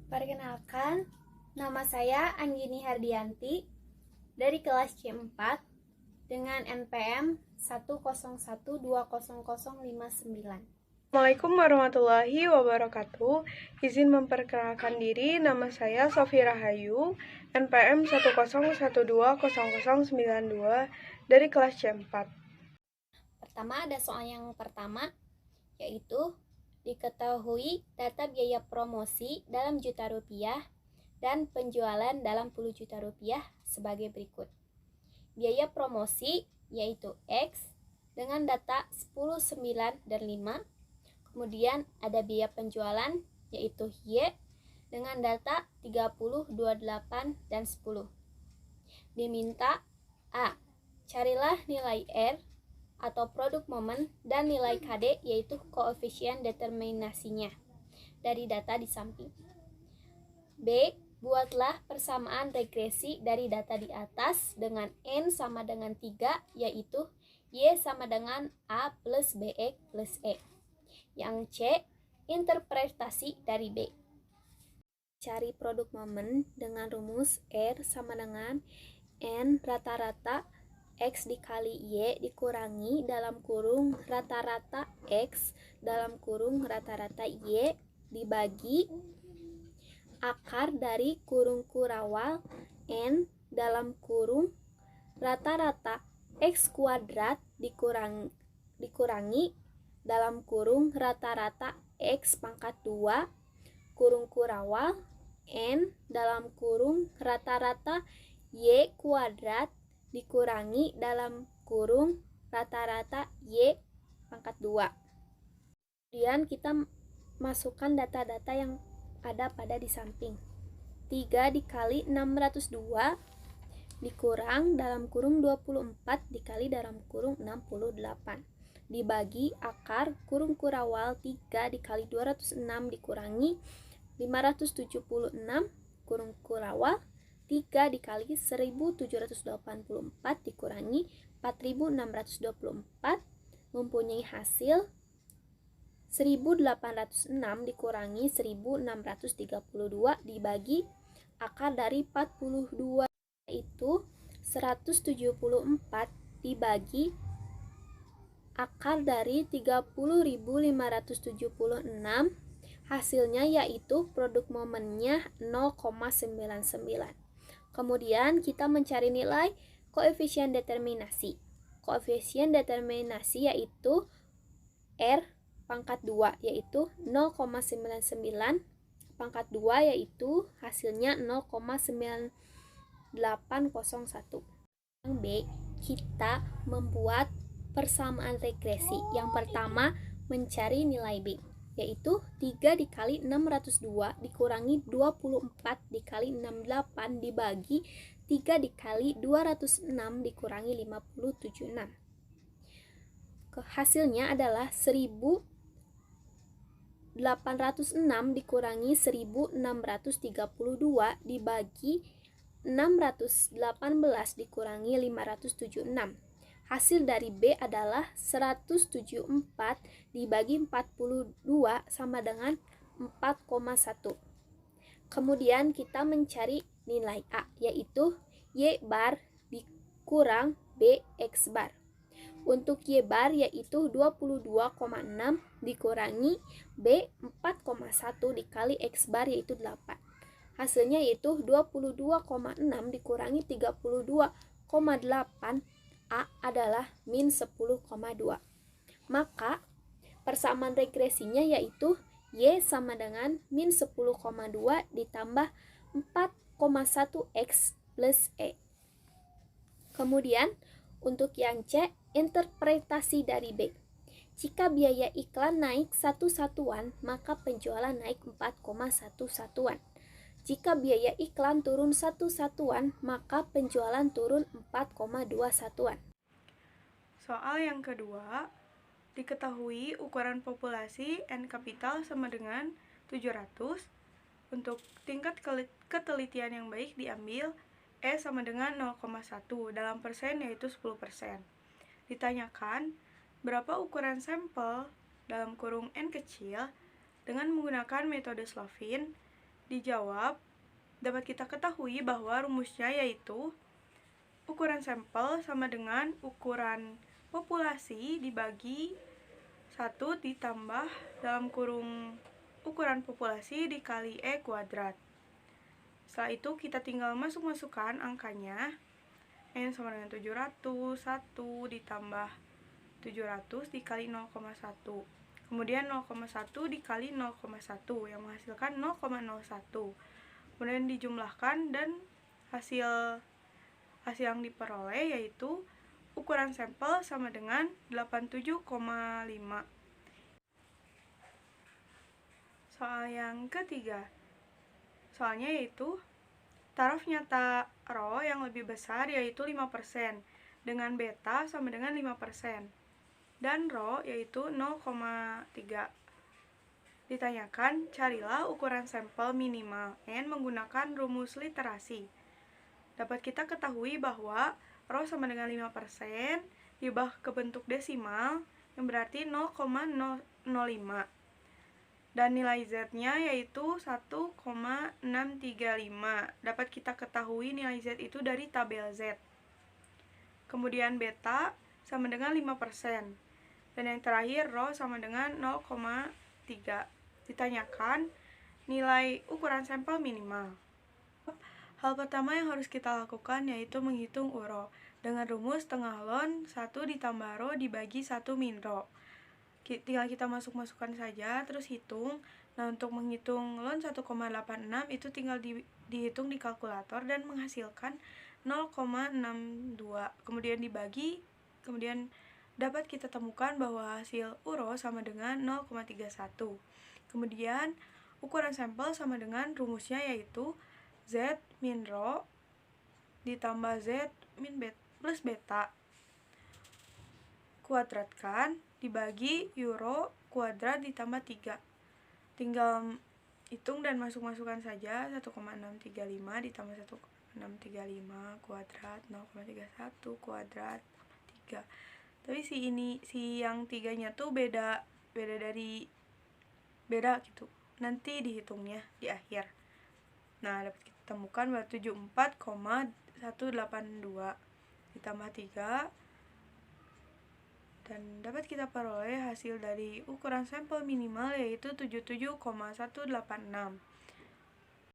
Perkenalkan, nama saya Anggini Hardianti dari kelas C4 dengan NPM 101200059. Assalamualaikum warahmatullahi wabarakatuh. Izin memperkenalkan diri, nama saya Sofi Rahayu, NPM 101200092 dari kelas C4. Pertama ada soal yang pertama, yaitu diketahui data biaya promosi dalam juta rupiah dan penjualan dalam puluh juta rupiah sebagai berikut. Biaya promosi yaitu X dengan data 10, 9, dan 5. Kemudian ada biaya penjualan yaitu Y dengan data 30, 28, dan 10. Diminta A. Carilah nilai R atau produk momen dan nilai KD yaitu koefisien determinasinya dari data di samping. B. Buatlah persamaan regresi dari data di atas dengan N sama dengan 3 yaitu Y sama dengan A plus BX plus E. Yang C. Interpretasi dari B. Cari produk momen dengan rumus R sama dengan N rata-rata X dikali Y dikurangi dalam kurung rata-rata X dalam kurung rata-rata Y dibagi akar dari kurung kurawal N dalam kurung rata-rata X kuadrat dikurangi dalam kurung rata-rata X pangkat 2 kurung kurawal N dalam kurung rata-rata Y kuadrat dikurangi dalam kurung rata-rata Y pangkat 2. Kemudian kita masukkan data-data yang ada pada di samping. 3 dikali 602 dikurang dalam kurung 24 dikali dalam kurung 68 dibagi akar kurung kurawal 3 dikali 206 dikurangi 576 kurung kurawal 3 dikali 1784 dikurangi 4624 mempunyai hasil 1806 dikurangi 1632 dibagi akar dari 42 itu 174 dibagi akar dari 30.576 hasilnya yaitu produk momennya 0,99. Kemudian kita mencari nilai koefisien determinasi. Koefisien determinasi yaitu R pangkat 2 yaitu 0,99 pangkat 2 yaitu hasilnya 0,9801. Yang B, kita membuat persamaan regresi. Yang pertama mencari nilai B yaitu 3 dikali 602 dikurangi 24 dikali 68 dibagi 3 dikali 206 dikurangi 576. Hasilnya adalah 1806 dikurangi 1632 dibagi 618 dikurangi 576. Hasil dari B adalah 174 dibagi 42 sama dengan 4,1. Kemudian kita mencari nilai A, yaitu Y bar dikurang B X bar. Untuk Y bar yaitu 22,6 dikurangi B 4,1 dikali X bar yaitu 8. Hasilnya yaitu 22,6 dikurangi 32,8 A adalah min 10,2. Maka persamaan regresinya yaitu Y sama dengan min 10,2 ditambah 4,1 X plus E. Kemudian untuk yang C, interpretasi dari B. Jika biaya iklan naik 1 satuan, maka penjualan naik 4,1 satuan. Jika biaya iklan turun 1 satuan, maka penjualan turun 4,2 satuan. Soal yang kedua, diketahui ukuran populasi N kapital sama dengan 700. Untuk tingkat ketelitian yang baik diambil E sama dengan 0,1 dalam persen yaitu 10%. Ditanyakan berapa ukuran sampel dalam kurung N kecil dengan menggunakan metode Slovin dijawab, dapat kita ketahui bahwa rumusnya yaitu ukuran sampel sama dengan ukuran populasi dibagi 1 ditambah dalam kurung ukuran populasi dikali E kuadrat. Setelah itu kita tinggal masukkan angkanya. N sama dengan 700, 1 ditambah 700 dikali 0,1. Kemudian 0,1 dikali 0,1 yang menghasilkan 0,01. Kemudian dijumlahkan dan hasil yang diperoleh yaitu ukuran sampel sama dengan 87,5. Soal yang ketiga. Soalnya yaitu taraf nyata rho yang lebih besar yaitu 5% dengan beta sama dengan 5% dan rho yaitu 0,3. Ditanyakan, carilah ukuran sampel minimal N menggunakan rumus literasi. Dapat kita ketahui bahwa rho sama dengan 5% diubah ke bentuk desimal yang berarti 0,005 dan nilai Z-nya yaitu 1,635. Dapat kita ketahui nilai Z itu dari tabel Z. Kemudian beta sama dengan 5%. Dan yang terakhir rho sama dengan 0,3. Ditanyakan nilai ukuran sampel minimal. Hal pertama yang harus kita lakukan yaitu menghitung URO dengan rumus tengah ln 1 ditambah rho dibagi 1 min rho. Tinggal kita masukkan saja, terus hitung. Nah, untuk menghitung ln 1,86 itu tinggal dihitung di kalkulator dan menghasilkan 0,62. Kemudian dibagi, kemudian dapat kita temukan bahwa hasil URO sama dengan 0,31. Kemudian ukuran sampel sama dengan rumusnya yaitu Z min rho ditambah Z min plus beta kuadratkan dibagi euro kuadrat ditambah 3. Tinggal hitung dan masukkan saja. 1,635 ditambah 1,635 kuadrat 0,31 kuadrat 3. Tapi si yang 3-nya tuh beda gitu. Nanti dihitungnya di akhir. Nah, dapat kita temukan bahwa 74,182 ditambah 3 dan dapat kita peroleh hasil dari ukuran sampel minimal yaitu 77,186.